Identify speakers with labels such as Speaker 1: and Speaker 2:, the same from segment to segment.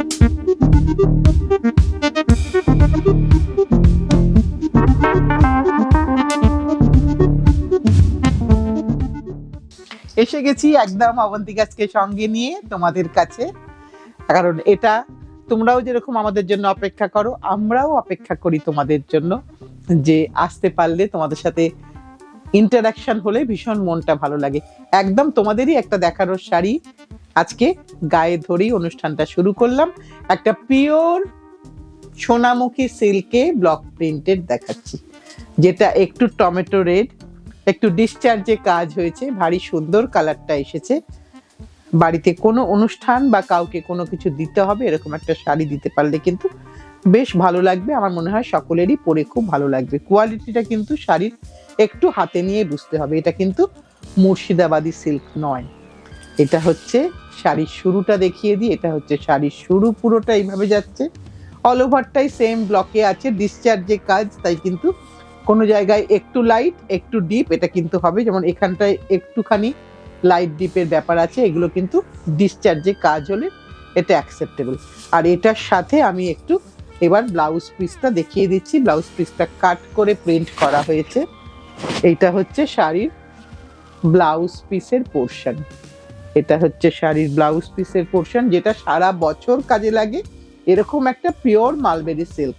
Speaker 1: এসে গেছি একদম অবন্তিকাকে সঙ্গে নিয়ে তোমাদের কাছে, কারণ এটা তোমরাও যেরকম আমাদের জন্য অপেক্ষা করো, আমরাও অপেক্ষা করি তোমাদের জন্য, যে আসতে পারলে তোমাদের সাথে ইন্টারাকশন হলে ভীষণ মনটা ভালো লাগে। একদম তোমাদেরই একটা দেখারও শাড়ি আজকে গায়ে ধরেই অনুষ্ঠানটা শুরু করলাম। একটা পিওর সোনামুখী সিল্কে ব্লক প্রিন্টেড দেখাচ্ছি, যেটা একটু টমেটো রেড, একটু ডিসচার্জে কাজ হয়েছে, ভারী সুন্দর কালারটা এসেছে। বাড়িতে কোনো অনুষ্ঠান বা কাউকে কোনো কিছু দিতে হবে, এরকম একটা শাড়ি দিতে পারলে কিন্তু বেশ ভালো লাগবে। আমার মনে হয় সকলেরই পরে খুব ভালো লাগবে। কোয়ালিটিটা কিন্তু শাড়ির একটু হাতে নিয়ে বুঝতে হবে, এটা কিন্তু মুর্শিদাবাদী সিল্ক নয়। এটা হচ্ছে শাড়ির শুরুটা দেখিয়ে দিই, এটা হচ্ছে শাড়ির শুরু, পুরোটা এইভাবে যাচ্ছে, অল ওভারটাই সেম ব্লকে আছে, ডিসচার্জে কাজ, তাই কিন্তু কোনো জায়গায় একটু লাইট একটু ডিপ এটা কিন্তু হবে, যেমন এখানটায় একটুখানি লাইট ডিপের ব্যাপার আছে, এগুলো কিন্তু ডিসচার্জে কাজ হলে এটা অ্যাকসেপ্টেবল। আর এটার সাথে আমি একটু এবার ব্লাউজ পিসটা দেখিয়ে দিচ্ছি। ব্লাউজ পিসটা কাট করে প্রিন্ট করা হয়েছে। এইটা হচ্ছে শাড়ির ব্লাউজ পিসের পোর্শন, এটা হচ্ছে শাড়ির ব্লাউজ পিসের পোর্শন, যেটা সারা বছর কাজে লাগে। এরকম একটা পিওর মালবেরি সিল্ক,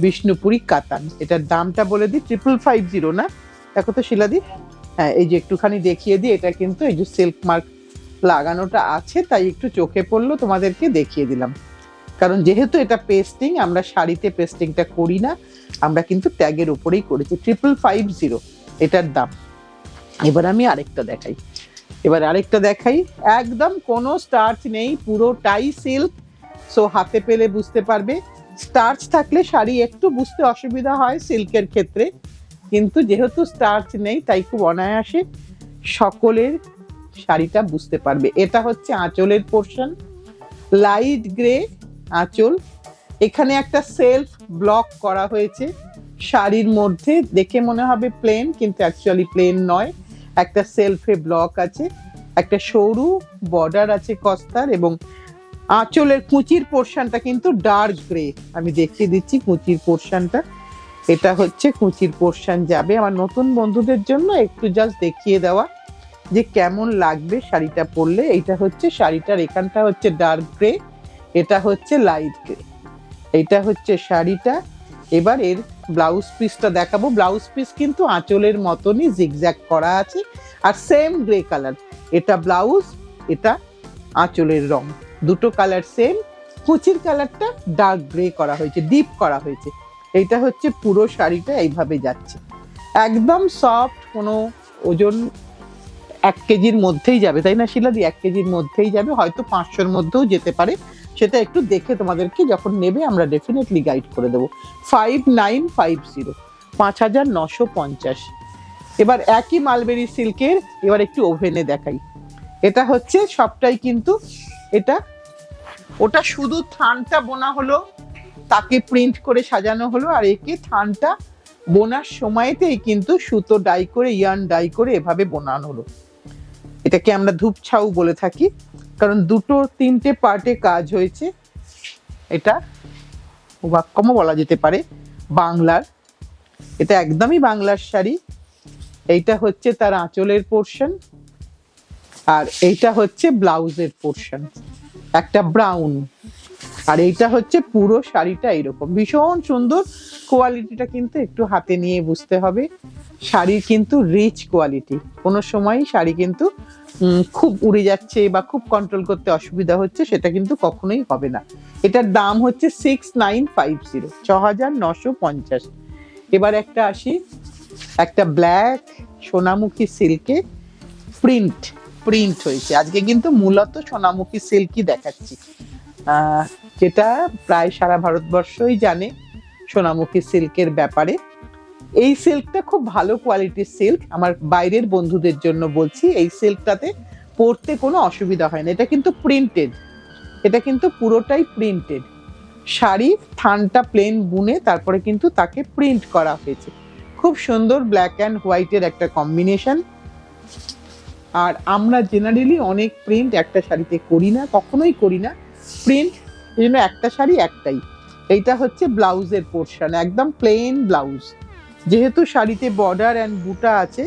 Speaker 1: বিষ্ণুপুরি কাতান। এটার দামটা বলে দিই, 5550 না, দেখো তো শিলাদি, হ্যাঁ এই যে একটুখানি দেখিয়ে দিই, এটা কিন্তু এই যে সিল্ক মার্ক লাগানোটা আছে, তাই একটু চোখে পড়লো তোমাদেরকে দেখিয়ে দিলাম। কারণ যেহেতু এটা পেস্টিং, আমরা শাড়িতে পেস্টিংটা করি না, আমরা কিন্তু ট্যাগের উপরেই করেছি। 5550 এটার দাম। এবার আমি আরেকটা দেখাই, একদম কোনো স্টার্চ নেই, পুরোটাই সিল্ক। সো হাতে পেলে বুঝতে পারবে। স্টার্চ থাকলে শাড়ি একটু বুঝতে অসুবিধা হয় সিল্কের ক্ষেত্রে, কিন্তু যেহেতু স্টার্চ নেই তাই খুব অনায়াসে সকলের শাড়িটা বুঝতে পারবে। এটা হচ্ছে আঁচলের পোর্শন, লাইট গ্রে আঁচল। এখানে একটা সেলফ ব্লক করা হয়েছে শাড়ির মধ্যে, দেখে মনে হবে প্লেন, কিন্তু অ্যাকচুয়ালি প্লেন নয়, একটা সেলফে ব্লক আছে, একটা সরু বর্ডার আছে কস্তার, এবং আঁচলের কুচির পোর্শনটা কিন্তু ডার্ক গ্রে। আমি দেখিয়ে দিচ্ছি কুচির পোর্শনটা, এটা হচ্ছে কুচির পোর্শন যাবে। আমার নতুন বন্ধুদের জন্য একটু জাস্ট দেখিয়ে দেওয়া যে কেমন লাগবে শাড়িটা পরলে। এইটা হচ্ছে শাড়িটার, এখানটা হচ্ছে ডার্ক গ্রে, এটা হচ্ছে লাইট গ্রে, এইটা হচ্ছে শাড়িটা। এবার এর ব্লাউজ পিসটা দেখাবো। ব্লাউজ পিস কিন্তু আঁচলের মতনই জিগজ্যাগ করা আছে, আর সেম গ্রে কালার। এটা ব্লাউজ, এটা আঁচলের রং, দুটো কালার সেম। কুচির কালারটা ডার্ক গ্রে করা হয়েছে, ডিপ করা হয়েছে। এইটা হচ্ছে পুরো শাড়িটা এইভাবে যাচ্ছে, একদম সফট, কোনো ওজন 1 কেজির মধ্যেই যাবে, তাই না শিলাদি? 1 কেজির মধ্যেই যাবে, হয়তো 500-র মধ্যেও যেতে পারে, সেটা একটু দেখে তোমাদেরকে যখন নেবে আমরা ডেফিনেটলি গাইড করে দেবো। 5950, 5950। এবার একই মালবেরি সিল্কের এবার একটু ওভেনে দেখাই। এটা হচ্ছে সবটাই কিন্তু, এটা ওটা শুধু থানটা বোনা হলো, তাকে প্রিন্ট করে সাজানো হলো, আর একে থানটা বোনার সময়তেই কিন্তু সুতো ডাই করে, ইয়ার্ন ডাই করে এভাবে বোনানো হলো। এটাকে আমরা ধূপছাউ বলে থাকি, কারণ 2-3টে পার্টে কাজ হয়েছে। এটা ওয়াক্কামও বলা যেতে পারে বাংলার, এটা একদমই বাংলার শাড়ি। এইটা হচ্ছে তার আঁচলের পোর্শন, আর এইটা হচ্ছে ব্লাউজের পোর্শন, একটা ব্রাউন। আর এইটা হচ্ছে পুরো শাড়িটা এরকম, ভীষণ সুন্দর। কোয়ালিটিটা কিন্তু একটু হাতে নিয়ে বুঝতে হবে। শাড়ির কিন্তু রিচ কোয়ালিটি, কোনো সময় শাড়ি কিন্তু খুব উড়ে যাচ্ছে বা খুব কন্ট্রোল করতে অসুবিধা হচ্ছে, সেটা কিন্তু কখনোই হবে না। এটার দাম হচ্ছে 6950, 6950। এবার একটা আসি, একটা ব্ল্যাক সোনামুখী সিল্কে প্রিন্ট হয়েছে। আজকে কিন্তু মূলত সোনামুখী সিল্কই দেখাচ্ছি, যেটা প্রায় সারা ভারতবর্ষই জানে সোনামুখী সিল্কের ব্যাপারে। এই সিল্কটা খুব ভালো কোয়ালিটির সিল্ক, আমার বাইরের বন্ধুদের জন্য বলছি, এই সিল্কটাতে পরতে কোনো অসুবিধা হয় না। এটা কিন্তু প্রিন্টেড, এটা কিন্তু পুরোটাই প্রিন্টেড শাড়ি, থানটা প্লেন বুনে তারপরে কিন্তু তাকে প্রিন্ট করা হয়েছে। খুব সুন্দর ব্ল্যাক অ্যান্ড হোয়াইটের একটা কম্বিনেশন। আর আমরা জেনারেলি অনেক প্রিন্ট একটা শাড়িতে করি না, কখনোই করি না। প্রিন্ট এই জন্য একটা শাড়ি একটাই। এইটা হচ্ছে ব্লাউজের পোর্শন, একদম প্লেন ব্লাউজ। যেহেতু শাড়িতে বর্ডার অ্যান্ড বুটা আছে,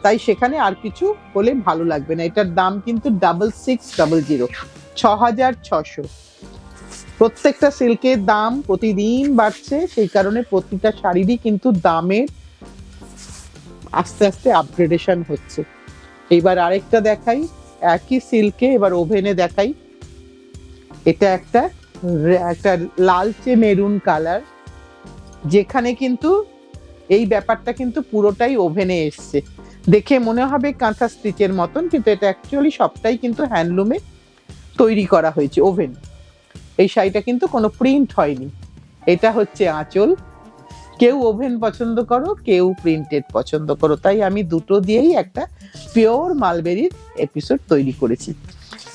Speaker 1: তাই সেখানে আর কিছু হলে ভালো লাগবে না। এটার দাম কিন্তু 6600, 6600। প্রত্যেকটা সিল্কের দাম প্রতিদিন বাড়ছে, সেই কারণে প্রতিটা শাড়িরই কিন্তু দামের আস্তে আস্তে আপগ্রেডেশন হচ্ছে। এইবার আরেকটা দেখাই, একই সিল্কে, এবার ওভেনে দেখাই। এটা একটা লালচে মেরুন কালার, যেখানে কিন্তু এই ব্যাপারটা কিন্তু পুরোটাই ওভেনে এসছে। দেখে মনে হবে কাঁথা স্টিচের মতন, কিন্তু এটা অ্যাকচুয়ালি সবটাই কিন্তু হ্যান্ডলুমে তৈরি করা হয়েছে ওভেন। এই শাড়িটা কিন্তু কোনো প্রিন্ট হয়নি। এটা হচ্ছে আঁচল। কেউ ওভেন পছন্দ করো, কেউ প্রিন্টেড পছন্দ করো, তাই আমি দুটো দিয়েই একটা পিওর মালবেরির এপিসোড তৈরি করেছি।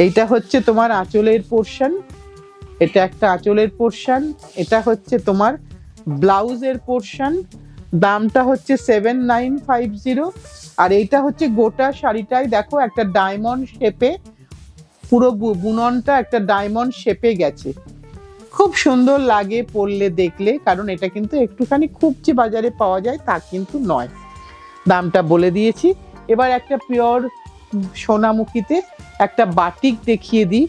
Speaker 1: এইটা হচ্ছে তোমার আঁচলের পোর্শন, এটা একটা আঁচলের পোর্শন। এটা হচ্ছে তোমার ব্লাউজের পোর্শন, দামটা হচ্ছে 7950। আর এইটা হচ্ছে গোটা শাড়িটাই দেখো একটা ডায়মন্ড শেপে, পুরো বুননটা একটা ডায়মন্ড শেপে গেছে। খুব সুন্দর লাগে পরলে দেখলে, কারণ এটা কিন্তু একটুখানি খুব যে বাজারে পাওয়া যায় তা কিন্তু নয়। দামটা বলে দিয়েছি। এবার একটা পিওর সোনামুখীতে একটা বাটিক দেখিয়ে দিই।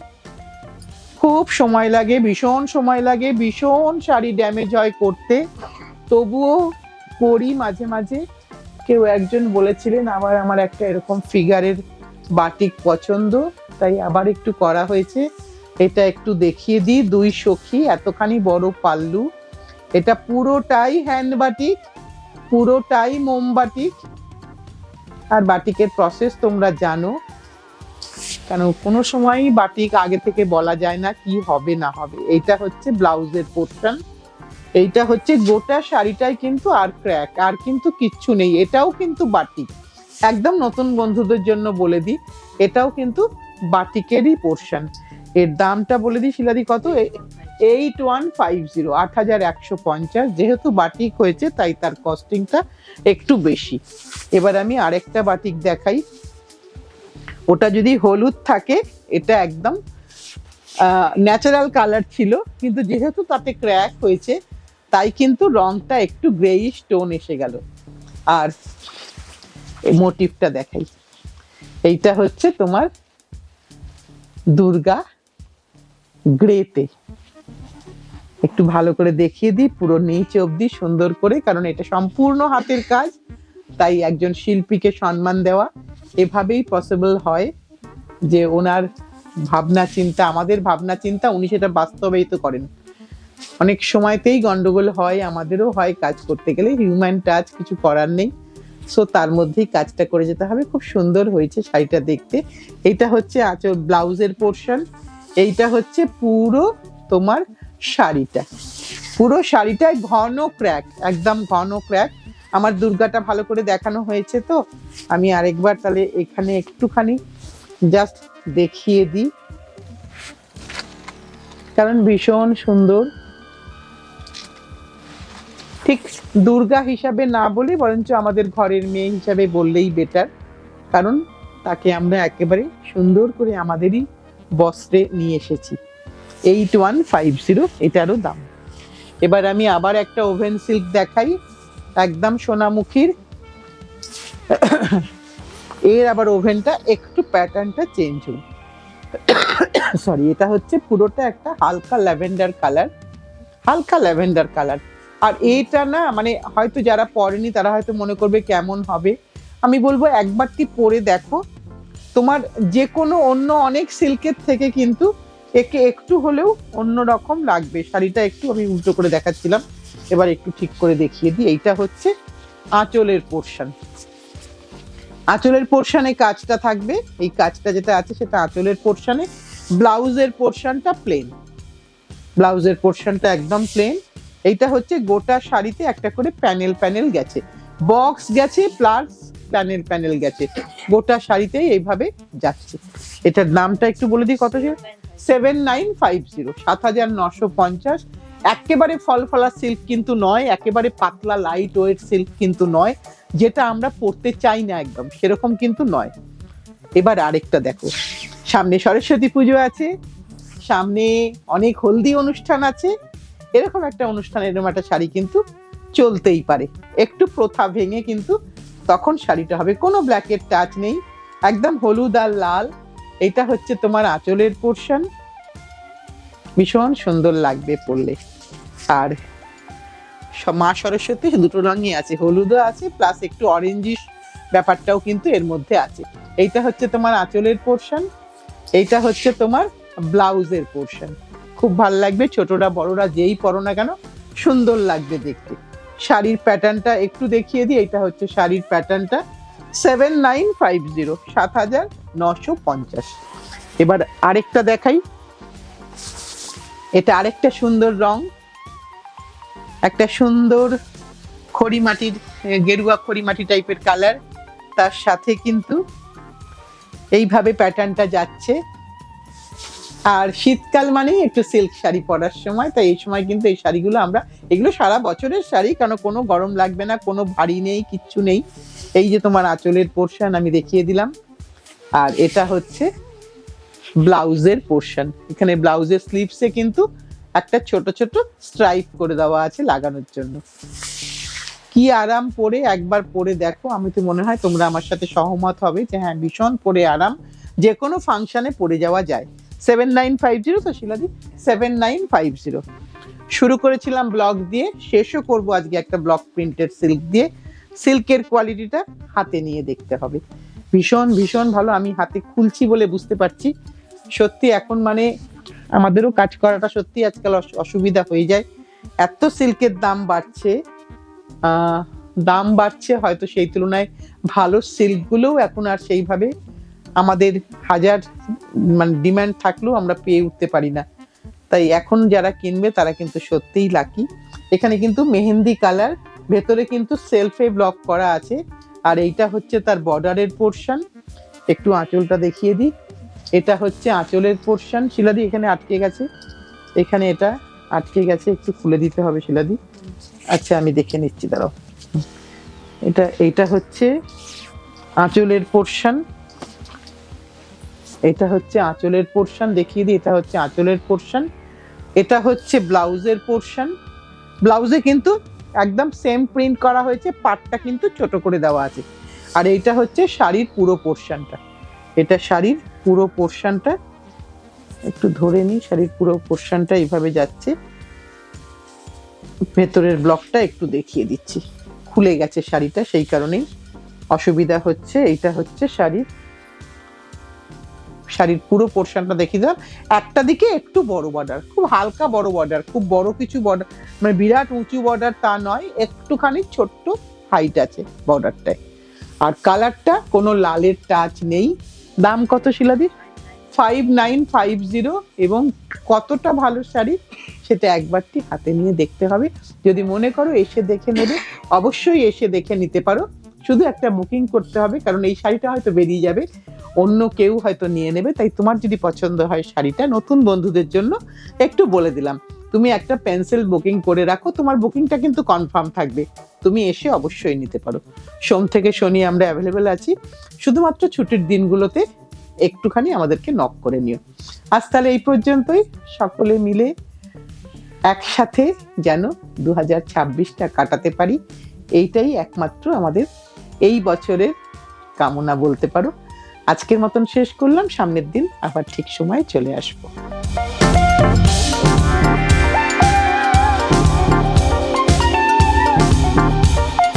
Speaker 1: খুব সময় লাগে, ভীষণ সময় লাগে, ভীষণ শাড়ি ড্যামেজ হয় করতে, তবুও করি মাঝে মাঝে। কেউ একজন বলেছিলেন আবার আমার একটা এরকম ফিগারের বাটিক পছন্দ, তাই আবার একটু করা হয়েছে। এটা একটু দেখিয়ে দিই, দুই সখী, এতখানি বড় পাল্লু। এটা পুরোটাই হ্যান্ড বাটিক, পুরোটাই মোম বাটিক। আর বাটিকের প্রসেস তোমরা জানো, কারণ কোনো সময়ই বাটিক আগে থেকে বলা যায় না কি হবে না হবে। এইটা হচ্ছে ব্লাউজের পোর্শন। এইটা হচ্ছে গোটা শাড়িটাই কিন্তু আর ক্র্যাক আর কিন্তু কিচ্ছু নেই। এটাও কিন্তু বাটিক, একদম নতুন বন্ধুদের জন্য বলে দিই, এটাও কিন্তু বাটিকেরই পোর্শন। এর দামটা বলে দিই শিলাদি কত, 8150, 8150। যেহেতু বাটিক হয়েছে তাই তার কস্টিংটা একটু বেশি। এবার আমি আরেকটা বাটিক দেখাই। ওটা যদি হলুদ থাকে, এটা একদম ন্যাচারাল কালার ছিল, কিন্তু যেহেতু তাতে ক্র্যাক হয়েছে তাই কিন্তু রংটা একটু গ্রেইশ টোন এসে গেল। আর মোটিভটা দেখাই, এইটা হচ্ছে তোমার দুর্গা গ্রেতে। একটু ভালো করে দেখিয়ে দিই পুরো নিচে অবধি সুন্দর করে, কারণ এটা সম্পূর্ণ হাতের কাজ, তাই একজন শিল্পীকে সম্মান দেওয়া এভাবেই পসিবল হয় যে ওনার ভাবনা চিন্তা, আমাদের ভাবনা চিন্তা, উনি সেটা বাস্তবায়িত করেন। অনেক সময়তেই গন্ডগোল হয়, আমাদেরও হয় কাজ করতে গেলে, হিউম্যান টাচ, কিছু করার নেই। সো তার মধ্যেই কাজটা করে যেতে হবে। খুব সুন্দর হয়েছে শাড়িটা দেখতে। এইটা হচ্ছে আঁচল ব্লাউজের পোর্শন, এইটা হচ্ছে পুরো তোমার শাড়িটা। পুরো শাড়িটায় ঘন ক্র্যাক, একদম ঘন ক্র্যাক। আমার দুর্গাটা ভালো করে দেখানো হয়েছে, তো আমি আরেকবার তাহলে এখানে একটুখানি জাস্ট দেখিয়ে দিই, কারণ ভীষণ সুন্দর। ঠিক দুর্গা হিসাবে না বলে বরঞ্চ আমাদের ঘরের মেয়ে হিসাবে বললেই বেটার, কারণ তাকে আমরা একেবারে সুন্দর করে আমাদেরই বস্ত্রে নিয়ে এসেছি। 8150 এটারও দাম। এবার আমি আবার একটা ওভেন সিল্ক দেখাই, একদম সোনামুখীর। এর আবার ওভেনটা একটু প্যাটার্নটা চেঞ্জ হল। সরি, এটা হচ্ছে পুরোটা একটা হালকা ল্যাভেন্ডার কালার, হালকা ল্যাভেন্ডার কালার। আর এটা না, মানে হয়তো যারা পরেনি তারা হয়তো মনে করবে কেমন হবে। আমি বলবো একবারটি পরে দেখো, তোমার যে কোনো অন্য অনেক সিল্কের থেকে কিন্তু একে একটু হলেও অন্য রকম লাগবে। শাড়িটা একটু আমি উল্টো করে দেখাচ্ছিলাম, এবার একটু ঠিক করে দেখিয়ে দিই। এইটা হচ্ছে আঁচলের পোর্শন। আঁচলের পোর্শনে কাজটা থাকবে, এই কাজটা যেটা আছে সেটা আঁচলের পোর্শনে। ব্লাউজের পোর্শনটা প্লেন, ব্লাউজের পোর্শনটা একদম প্লেন। এইটা হচ্ছে গোটা শাড়িতে একটা করে প্যানেল প্যানেল গেছে, বক্স গেছে প্লাস প্যানেল প্যানেল গেছে, গোটা শাড়িতেই এইভাবে যাচ্ছে। এটার দামটা একটু বলে দিই কত, 7950, 7950। একেবারে ফলফলা সিল্ক কিন্তু নয়, একেবারে পাতলা লাইট ওয়েট সিল্ক কিন্তু নয়, যেটা আমরা পরতে চাই না একদম সেরকম কিন্তু নয়। এবার আরেকটা দেখো, সামনে সরস্বতী পুজো আছে, সামনে অনেক হলদি অনুষ্ঠান আছে, এরকম একটা অনুষ্ঠান এরকম একটা শাড়ি কিন্তু চলতেই পারে। একটু প্রথা ভেঙে কিন্তু তখন শাড়িটা হবে, কোনো ব্ল্যাকের টাচ নেই, একদম হলুদ আর লাল। এটা হচ্ছে তোমার আঁচলের পোর্শন, ভীষণ সুন্দর লাগবে পরলে। আর মা সরস্বতী দুটো রঙই আছে, হলুদও আছে প্লাস একটু অরেঞ্জিশ ব্যাপারটাও কিন্তু এর মধ্যে আছে। এইটা হচ্ছে তোমার আঁচলের পোর্শন, এইটা হচ্ছে তোমার ব্লাউজের পোর্শন। খুব ভালো লাগবে, ছোটরা বড়রা যেই পরো না কেন সুন্দর লাগবে দেখতে। শাড়ির প্যাটার্নটা একটু দেখিয়ে দিই, এটা হচ্ছে শাড়ির প্যাটার্নটা 7950, 7950। এবার আরেকটা দেখাই, এটা আরেকটা সুন্দর রং, একটা সুন্দর খড়ি মাটির, গেরুয়া খড়ি মাটি টাইপের কালার, তার সাথে কিন্তু এইভাবে প্যাটার্নটা যাচ্ছে। আর শীতকাল মানেই একটু সিল্ক শাড়ি পরার সময়, তাই এই সময় কিন্তু এই শাড়িগুলো আমরা, এগুলো সারা বছরের শাড়ি, কারণ কোনো গরম লাগবে না, কোনো ভারী নেই, কিচ্ছু নেই। এই যে তোমার আঁচলের পোর্শন আমি দেখিয়ে দিলাম, আর এটা হচ্ছে ব্লাউজের পোর্শন। এখানে ব্লাউজের স্লিভসে কিন্তু একটা ছোট ছোট স্ট্রাইপ করে দেওয়া আছে লাগানোর জন্য। কি আরাম পরে, একবার পরে দেখো, আমি তো মনে হয় তোমরা আমার সাথে সহমত হবে যে হ্যাঁ ভীষণ পরে আরাম, যে কোনো ফাংশনে পরে যাওয়া যায়। 7950 তো শিলাদি, 7950। শুরু করেছিলাম ব্লক দিয়ে, শেষও করব আজকে একটা ব্লক প্রিন্টেড সিল্ক দিয়ে। সিল্কের কোয়ালিটিটা হাতে নিয়ে দেখতে হবে, ভীষণ ভীষণ ভালো। আমি হাতে খুলছি বলে বুঝতে পারছি, সত্যি এখন মানে আমাদেরও কাজ করাটা সত্যি আজকাল অসুবিধা হয়ে যায়, এত সিল্কের দাম বাড়ছে। দাম বাড়ছে হয়তো, সেই তুলনায় ভালো সিল্কগুলোও এখন আর সেইভাবে আমাদের হাজার মানে ডিমান্ড থাকলেও আমরা পেয়ে উঠতে পারি না। তাই এখন যারা কিনবে তারা কিন্তু সত্যিই লাকি। এখানে কিন্তু মেহেন্দি কালার, ভেতরে কিন্তু সেলফে ব্লক করা আছে, আর এইটা হচ্ছে তার বর্ডারের পোর্শন। একটু আঁচলটা দেখিয়ে দিই, এটা হচ্ছে আঁচলের পোর্শন। শিলাদি এখানে আটকে গেছে, এখানে এটা আটকে গেছে, একটু খুলে দিতে হবে শিলাদি। আচ্ছা আমি দেখে নিচ্ছি, দাঁড়াও। এইটা হচ্ছে আঁচলের পোর্শন, এটা হচ্ছে আঁচলের পোর্শন, দেখিয়ে দিই, এটা হচ্ছে আঁচলের পোর্শন। এটা হচ্ছে ব্লাউজের পোর্শন। ব্লাউজে কিন্তু একদম সেম প্রিন্ট করা হয়েছে, পাটটা কিন্তু ছোট করে দেওয়া আছে। আর এইটা হচ্ছে শাড়ির পুরো পোর্শনটা, এটা শাড়ির পুরো পোর্শনটা, একটু ধরে নিই, শাড়ির পুরো পোর্শনটা এইভাবে যাচ্ছে। ভেতরের ব্লকটা একটু দেখিয়ে দিচ্ছি, খুলে গেছে শাড়িটা সেই কারণেই অসুবিধা হচ্ছে। এইটা হচ্ছে শাড়ির পুরো পোর্শনটা দেখিয়ে দিলাম। একটা দিকে একটু বড় বর্ডার, খুব হালকা বড় বর্ডার, খুব বড় কিছু বর্ডার মানে বিরাট উঁচু বর্ডার তা নয়, একটুখানি ছোট্ট হাইট আছে বর্ডারটায়। আর কালারটা কোনো লালের টাচ নেই। দাম কত শিলাদি? 5950। এবং কতটা ভালো শাড়ি সেটা একবারটি হাতে নিয়ে দেখতে হবে। যদি মনে করো এসে দেখে নেবে, অবশ্যই এসে দেখে নিতে পারো, শুধু একটা বুকিং করতে হবে, কারণ এই শাড়িটা হয়তো বেরিয়ে যাবে, অন্য কেউ হয়তো নিয়ে নেবে। তাই তোমার যদি পছন্দ হয় শাড়িটা, নতুন বন্ধুদের জন্য একটু বলে দিলাম, তুমি একটা পেন্সিল বুকিং করে রাখো, তোমার বুকিংটা কিন্তু কনফার্ম থাকবে, তুমি এসে অবশ্যই নিতে পারো। সোম থেকে শনি আমরা অ্যাভেলেবেল আছি, শুধুমাত্র ছুটির দিনগুলোতে একটুখানি আমাদেরকে নক করে নিও। আজ তাহলে এই পর্যন্তই, সকলে মিলে একসাথে যেন 2026টা কাটাতে পারি, এইটাই একমাত্র আমাদের এই বছরের কামনা বলতে পারো। আজকের মতন শেষ করলাম, সামনের দিন আবার ঠিক সময় চলে আসবো।